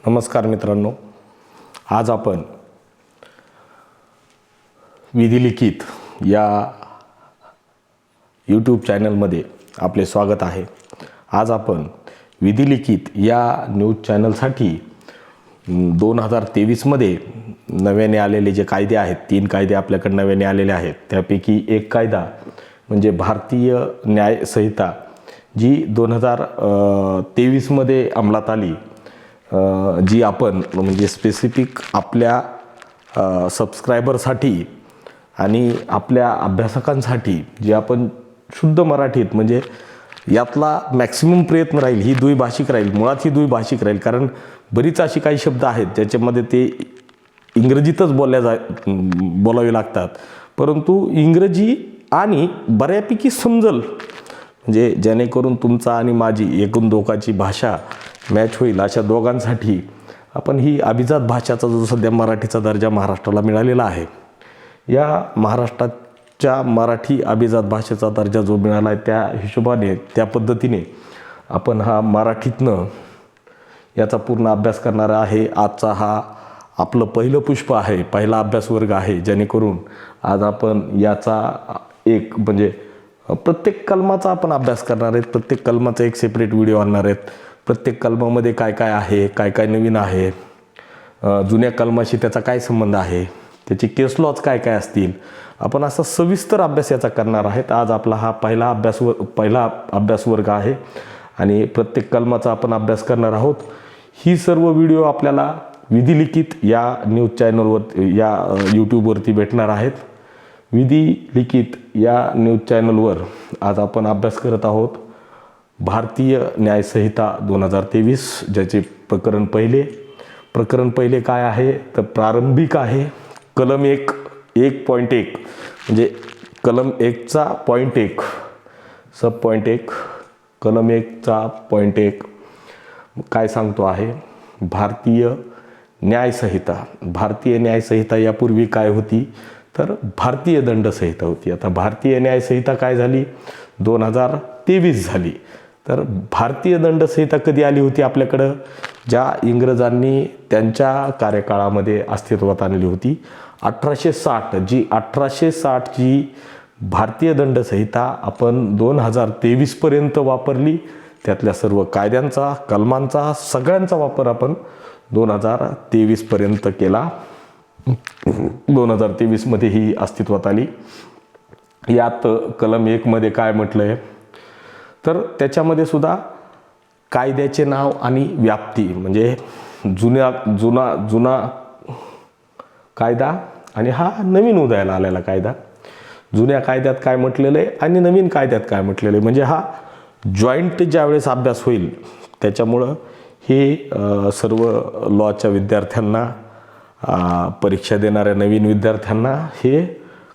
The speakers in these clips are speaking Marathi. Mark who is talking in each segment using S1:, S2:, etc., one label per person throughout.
S1: नमस्कार मित्रांनो, आज आपण विधिलिखित या यूट्यूब चॅनलमध्ये आपले स्वागत आहे। आज आपण विधिलिखित या न्यूज चॅनलसाठी 2023 मध्ये नव्याने आलेले जे कायदे आहेत, 3 कायदे आपल्याकडे नव्याने आलेले आहेत। त्यापैकी एक कायदा म्हणजे भारतीय न्याय संहिता जी 2023 मध्ये अंमलात आली, जी आपण म्हणजे स्पेसिफिक आपल्या सबस्क्रायबरसाठी आणि आपल्या अभ्यासकांसाठी जी आपण शुद्ध मराठीत म्हणजे यातला मॅक्सिमम प्रयत्न राहील ही द्विभाषिक राहील, मुळात ही द्विभाषिक राहील। कारण बरीच अशी काही शब्द आहेत ज्याच्यामध्ये ते इंग्रजीतच बोलावे लागतात, परंतु इंग्रजी आणि बऱ्यापैकी समजल म्हणजे जेणेकरून तुमचा आणि माझी एकूण दोघांची भाषा मॅच होईल अशा दोघांसाठी आपण ही अभिजात भाषाचा जो सध्या मराठीचा दर्जा महाराष्ट्राला मिळालेला आहे, या महाराष्ट्राच्या मराठी अभिजात भाषेचा दर्जा जो मिळाला आहे त्या हिशोबाने त्या पद्धतीने आपण हा मराठीतनं याचा पूर्ण अभ्यास करणार आहे। आजचा हा आपलं पहिलं पुष्प आहे, पहिला अभ्यास वर्ग आहे, जेणेकरून आज आपण याचा एक म्हणजे प्रत्येक कलमाचा आपण अभ्यास करणार आहेत। प्रत्येक कलमाचा एक सेपरेट व्हिडिओ आणणार आहेत। प्रत्येक कलमामध्ये काय काय आहे, काय काय नवीन आहे, जुन्या कलमाशी त्याचा काय संबंध आहे, त्याची केस लॉज काय काय असतील, आपण असा सविस्तर अभ्यास याचा करणार आहेत। आज आपला हा पहिला अभ्यास वर्ग आहे आणि प्रत्येक कलमाचा आपण अभ्यास करणार आहोत। ही सर्व व्हिडिओ आपल्याला विधिलिखित या न्यूज चॅनलवर या यूट्यूबवरती भेटणार आहेत। विधिलिखित या न्यूज चॅनलवर आज आपण अभ्यास करत आहोत भारतीय न्याय संहिता 2023, ज्याचे प्रकरण पहिले काय आहे तर प्रारंभिक आहे। कलम 1.1 म्हणजे कलम 1चा पॉईंट 1 सब पॉईंट 1 कलम 1चा पॉईंट 1 काय सांगतो आहे, भारतीय न्याय संहिता यापूर्वी काय होती तर भारतीय दंड संहिता होती। आता भारतीय न्याय संहिता काय झाली 2023 झाली। तर भारतीय दंड संहिता कधी आली होती आपल्याकडं, ज्या इंग्रजांनी त्यांच्या कार्यकाळामध्ये अस्तित्वात आणली होती 1860। जी 1860 जी भारतीय दंड संहिता आपण 2023 पर्यंत वापरली। त्यातल्या सर्व कायद्यांचा, कलमांचा, सगळ्यांचा वापर आपण 2023 पर्यंत केला। 2023 मध्ये ही अस्तित्वात आली। यात कलम 1 मध्ये काय म्हटलंय तर त्याच्यामध्ये सुद्धा कायद्याचे नाव आणि व्याप्ती म्हणजे जुना कायदा आणि हा नवीन उदयाला आलेला कायदा, जुन्या कायद्यात काय म्हटलेलं आहे आणि नवीन कायद्यात काय म्हटलेलं आहे, म्हणजे हा जॉईंट ज्यावेळेस अभ्यास होईल त्याच्यामुळं हे सर्व लॉच्या विद्यार्थ्यांना, परीक्षा देणाऱ्या नवीन विद्यार्थ्यांना हे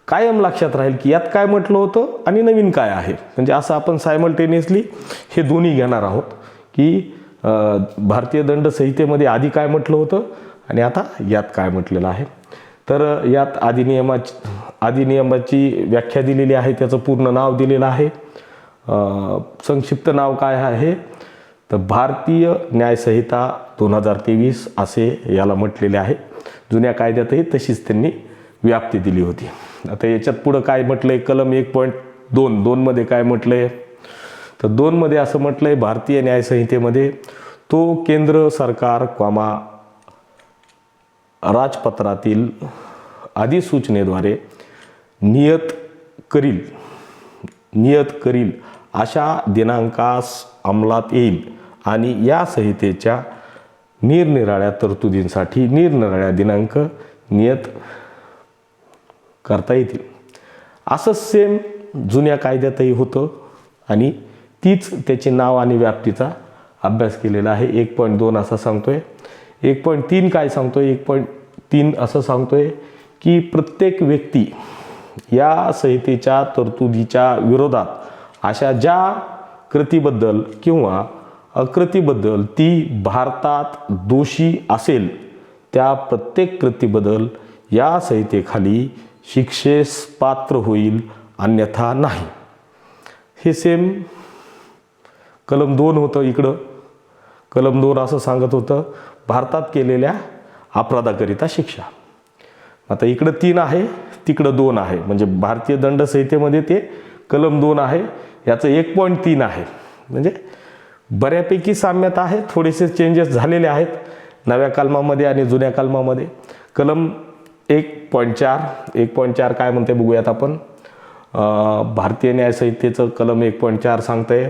S1: कायम लक्षात राहील की यात काय म्हटलं होतं आणि नवीन काय आहे। म्हणजे असं आपण सायमल्टेनियसली हे दोन्ही घेणार आहोत की भारतीय दंड संहितेमध्ये आधी काय म्हटलं होतं आणि आता यात काय म्हटलेलं आहे। तर यात अधिनियमाची व्याख्या दिलेली आहे, त्याचं पूर्ण नाव दिलेलं आहे। संक्षिप्त नाव काय आहे तर भारतीय न्याय संहिता 2023 असे याला म्हटलेले आहे। जुन्या कायद्यातही तशीच त्यांनी व्याप्ती दिली होती। आता याच्यात पुढं काय म्हटलंय कलम 1.2 मध्ये काय म्हटलंय तर 2 मध्ये असं म्हटलंय, भारतीय न्याय संहितेमध्ये तो केंद्र सरकार राजपत्रातील अधिसूचनेद्वारे नियत करील अशा दिनांकास अंमलात येईल आणि या संहितेच्या निरनिराळ्या तरतुदींसाठी निरनिराळ्या दिनांक नियत करता येतील। असं सेम जुन्या कायद्यातही होतं आणि तीच त्याचे नाव आणि व्याप्तीचा अभ्यास केलेला आहे। 1.2 असं सांगतोय। 1.3 काय सांगतोय, 1.3 असं सांगतोय की प्रत्येक व्यक्ती या संहितेच्या तरतुदीच्या विरोधात अशा ज्या कृतीबद्दल किंवा अकृतीबद्दल ती भारतात दोषी असेल त्या प्रत्येक कृतीबद्दल या संहितेखाली शिक्षेस पात्र होईल, अन्यथा नाही। हे सेम कलम 2 होतं इकडं, कलम 2 असं सांगत होतं, भारतात केलेल्या अपराधाकरिता शिक्षा. आता इकडं 3 आहे, तिकडं 2 आहे. म्हणजे भारतीय दंड संहितेमध्ये ते कलम 2 आहे, याचं 1.3 आहे. म्हणजे बऱ्यापैकी साम्यता आहे, थोडेसे चेंजेस झालेले आहेत नव्या कलमामध्ये आणि जुन्या कलमामध्ये. कलम 1.4 काय म्हणते बघूयात आपण. भारतीय न्याय संहितेचं कलम 1.4 सांगतंय,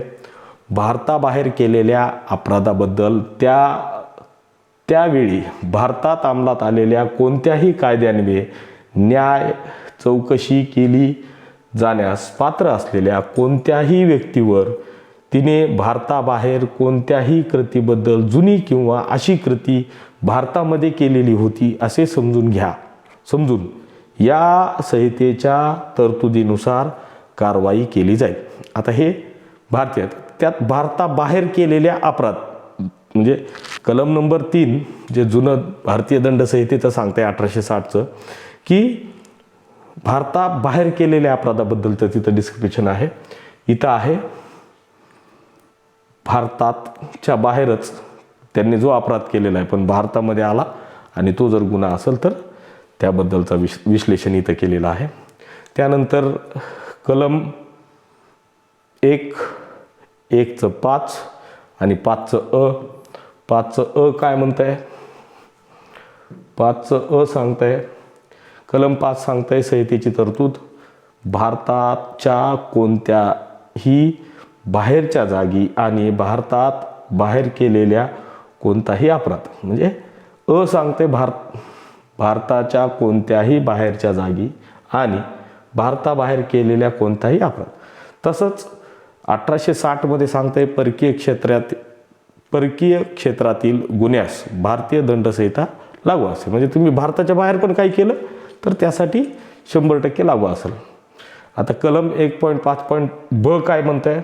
S1: भारताबाहेर केलेल्या अपराधाबद्दल त्यावेळी भारतात अंमलात आलेल्या कोणत्याही कायद्यान्वये न्याय चौकशी केली जाण्यास पात्र असलेल्या कोणत्याही व्यक्तीवर तिने भारताबाहेर कोणत्याही कृतीबद्दल जुनी किंवा अशी कृती भारतामध्ये केलेली होती असे समजून या संहितेच्या तरतुदीनुसार कारवाई केली जाईल. आता हे भारतीय, त्यात भारताबाहेर केलेल्या अपराध म्हणजे कलम नंबर 3 जे जुनं भारतीय दंड संहितेचं सांगते 1860चं, की भारताबाहेर केलेल्या अपराधाबद्दल तर तिथं डिस्क्रिप्शन आहे. इथं आहे भारताच्या बाहेरच त्यांनी जो अपराध केलेला आहे पण भारतामध्ये आला आणि तो जर गुन्हा असेल तर त्याबद्दलचा विश्लेषण इथं केलेलं आहे. त्यानंतर कलम 1चं 5 आणि 5चं अ काय म्हणतंय, 5चं अ सांगतंय, कलम 5 सांगतंय संहितेची तरतूद भारताच्या कोणत्याही बाहेरच्या जागी आणि भारतात बाहेर केलेल्या कोणताही अपराध. म्हणजे अ सांगते भारताच्या कोणत्याही बाहेरच्या जागी आणि भारताबाहेर केलेल्या कोणताही अपराध. तसंच 1860मध्ये सांगते परकीय क्षेत्रातील गुन्ह्यास भारतीय दंडसंहिता लागू असेल. म्हणजे तुम्ही भारताच्या बाहेर पण काही केलं तर त्यासाठी 100% लागू असेल. आता कलम 1.5. काय म्हणतंय,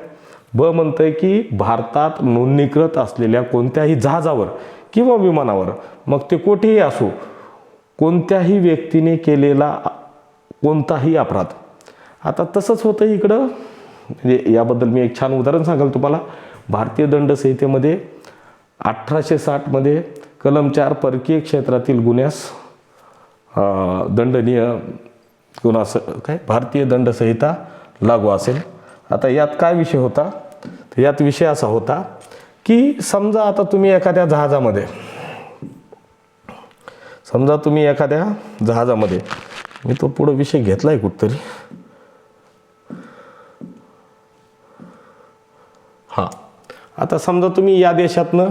S1: ब म्हणतंय की भारतात नोंदणीकृत असलेल्या कोणत्याही जहाजावर किंवा विमानावर, मग ते कुठेही असो, कोणत्याही व्यक्तीने केलेला कोणताही अपराध. आता तसंच होतं इकडं. म्हणजे याबद्दल मी एक छान उदाहरण सांगाल तुम्हाला. भारतीय दंड संहितेमध्ये 1860मध्ये कलम 4 परकीय क्षेत्रातील गुन्ह्यास दंडनीय गुन्हा काय भारतीय दंड संहिता लागू असेल. आता यात काय विषय होता, तर यात विषय असा होता की समजा आता तुम्ही एखाद्या जहाजामध्ये मी तो पुढे विषय घेतलाय कुठतरी, आता समजा तुम्ही या देशातनं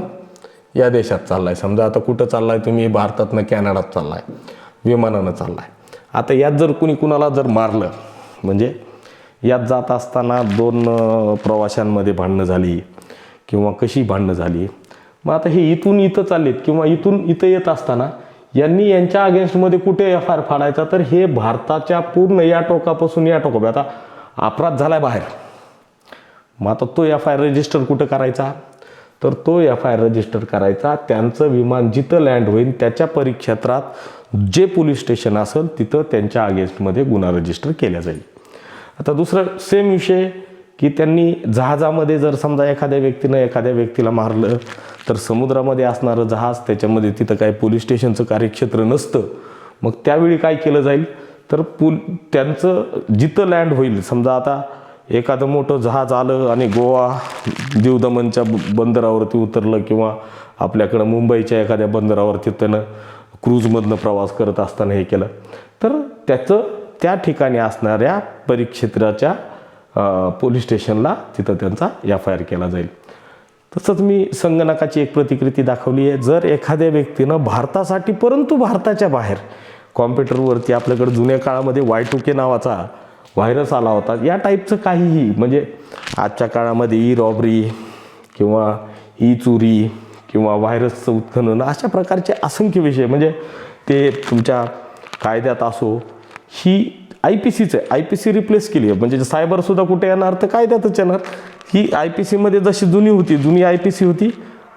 S1: या देशात चाललाय. समजा आता कुठं चाललाय तुम्ही, भारतातनं कॅनडात चाललाय, विमानानं चाललाय. आता यात जर कुणाला जर मारलं, म्हणजे यात जात असताना 2 प्रवाशांमध्ये भांडणं झाली किंवा कशी भांडणं झाली, मग आता हे इथून इथं चाललेत किंवा इथून इथं येत असताना यांनी यांच्या अगेन्स्टमध्ये कुठे FIR फाडायचा, तर हे भारताच्या पूर्ण या टोकापासून या टोकापर्यंत. आता अपराध झालाय बाहेर, मग आता तो FIR रजिस्टर कुठं करायचा, तर तो FIR रजिस्टर करायचा त्यांचं विमान जिथं लँड होईल त्याच्या परिक्षेत्रात जे पोलीस स्टेशन असेल तिथं त्यांच्या अगेन्स्टमध्ये गुन्हा रजिस्टर केला जाईल. आता दुसरं सेम विषय की त्यांनी जहाजामध्ये जर समजा एखाद्या व्यक्तीनं एखाद्या व्यक्तीला मारलं, तर समुद्रामध्ये असणारं जहाज, त्याच्यामध्ये तिथं काही पोलीस स्टेशनचं कार्यक्षेत्र नसतं. मग त्यावेळी काय केलं जाईल, तर त्यांचं जिथं लँड होईल, समजा आता एखादं मोठं जहाज आलं आणि गोवा दीव दमनच्या बंदरावरती उतरलं किंवा आपल्याकडं मुंबईच्या एखाद्या बंदरावरती त्यानं क्रूजमधनं प्रवास करत असताना हे केलं, तर त्याचं त्या ठिकाणी असणाऱ्या परिक्षेत्राच्या पोलीस स्टेशनला तिथं त्यांचा FIR केला जाईल. तसंच मी संगणकाची एक प्रतिकृती दाखवली आहे. जर एखाद्या व्यक्तीनं भारतासाठी परंतु भारताच्या बाहेर कॉम्प्युटरवरती, आपल्याकडे जुन्या काळामध्ये Y2K नावाचा व्हायरस आला होता, या टाईपचं काहीही, म्हणजे आजच्या काळामध्ये रॉबरी किंवा चोरी किंवा व्हायरसचं उत्खनन, अशा प्रकारचे असंख्य विषय, म्हणजे ते तुमच्या कायद्यात असो, ही IPCचं IPC रिप्लेस केली आहे. म्हणजे सायबरसुद्धा कुठे येणार, तर कायद्यातच येणार. ही IPCमध्ये जशी जुनी IPC होती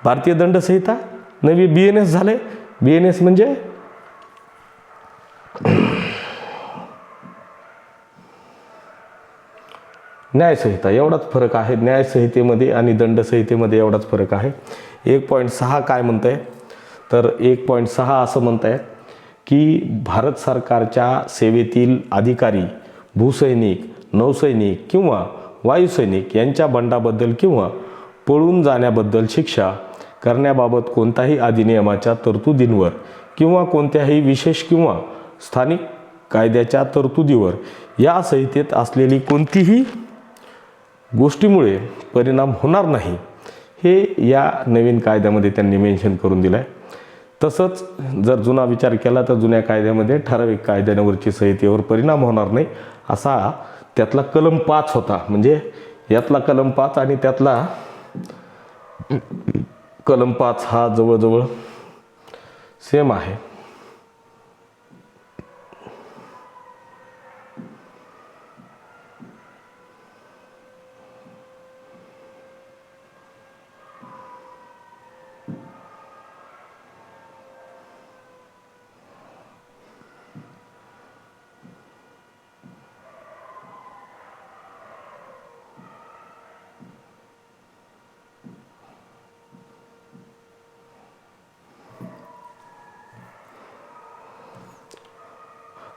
S1: भारतीय दंड संहिता, नवी BNS झाले. BNS म्हणजे न्यायसंहिता एवढाच फरक आहे. न्यायसंहितेमध्ये आणि दंडसंहितेमध्ये एवढाच फरक आहे. 1.6 काय म्हणतं आहे तर 1.6 असं म्हणत आहे की भारत सरकारच्या सेवेतील अधिकारी, भूसैनिक, नौसैनिक किंवा वायुसैनिक यांच्या बंडाबद्दल किंवा पळून जाण्याबद्दल शिक्षा करण्याबाबत कोणत्याही अधिनियमाच्या तरतुदींवर किंवा कोणत्याही विशेष किंवा स्थानिक कायद्याच्या तरतुदीवर या संहितेत असलेली कोणतीही गोष्टीमुळे परिणाम होणार नाही, हे या नवीन कायद्यामध्ये त्यांनी मेन्शन करून दिलं आहे. तसंच जर जुना विचार केला तर जुन्या कायद्यामध्ये ठराविक कायद्यांवरची संहितेवर परिणाम होणार नाही असा त्यातला कलम 5 होता. म्हणजे यातला कलम 5 आणि त्यातला कलम 5 हा जवळजवळ सेम आहे.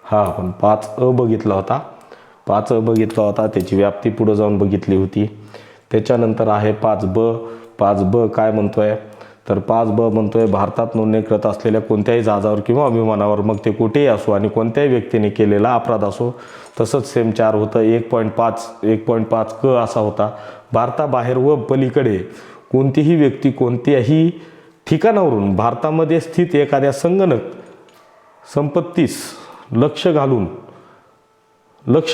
S1: हा आपण 5A बघितला होता. 5A बघितला होता, त्याची व्याप्ती पुढे जाऊन बघितली होती. त्याच्यानंतर आहे 5B. 5B काय म्हणतोय तर 5B म्हणतोय भारतात नोंदणी करत असलेल्या कोणत्याही जहाजावर किंवा विमानावर, मग ते कुठेही असो आणि कोणत्याही व्यक्तीने केलेला अपराध असो. तसंच सेम 4 होतं. 1.5 क असा होता, भारताबाहेर व पलीकडे कोणतीही व्यक्ती कोणत्याही ठिकाणावरून भारतामध्ये स्थित एखाद्या संगणक संपत्तीस लक्ष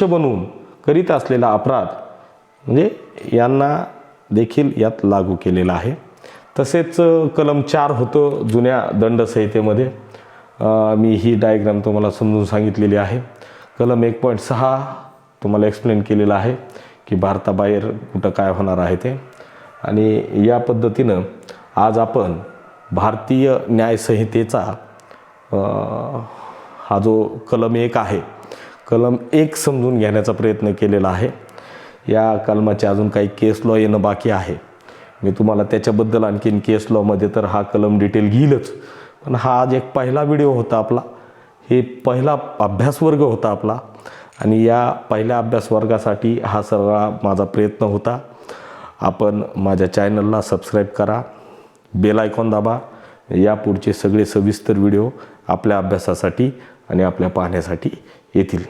S1: बनवून करीत असलेला अपराध म्हणजे यांना देखील यात लागू केलेला आहे. तसेच कलम 4 होतं जुन्या दंडसंहितेमध्ये. मी ही डायग्राम तुम्हाला समजून सांगितलेली आहे. कलम 1.6 तुम्हाला एक्सप्लेन केलेलं आहे की भारताबाहेर कुठं काय होणार आहे ते. आणि या पद्धतीनं आज आपण भारतीय न्यायसंहितेचा हा जो कलम 1 आहे, कलम 1 समजून घेण्याचा प्रयत्न केलेला आहे. या कलमाचे अजून काही केस लॉ येणं बाकी आहे. मी तुम्हाला त्याच्याबद्दल आणखीन केस लॉमध्ये तर हा कलम डिटेल घेईलच. पण हा आज एक पहिला व्हिडिओ होता आपला, हे पहिला अभ्यासवर्ग होता आपला. आणि या पहिल्या अभ्यासवर्गासाठी हा सगळा माझा प्रयत्न होता. आपण माझ्या चॅनलला सबस्क्राईब करा, बेल आयकॉन दाबा. यापुढचे सगळे सविस्तर व्हिडिओ आपल्या अभ्यासासाठी आणि आपल्या पाहण्यासाठी येतील.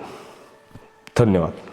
S1: धन्यवाद.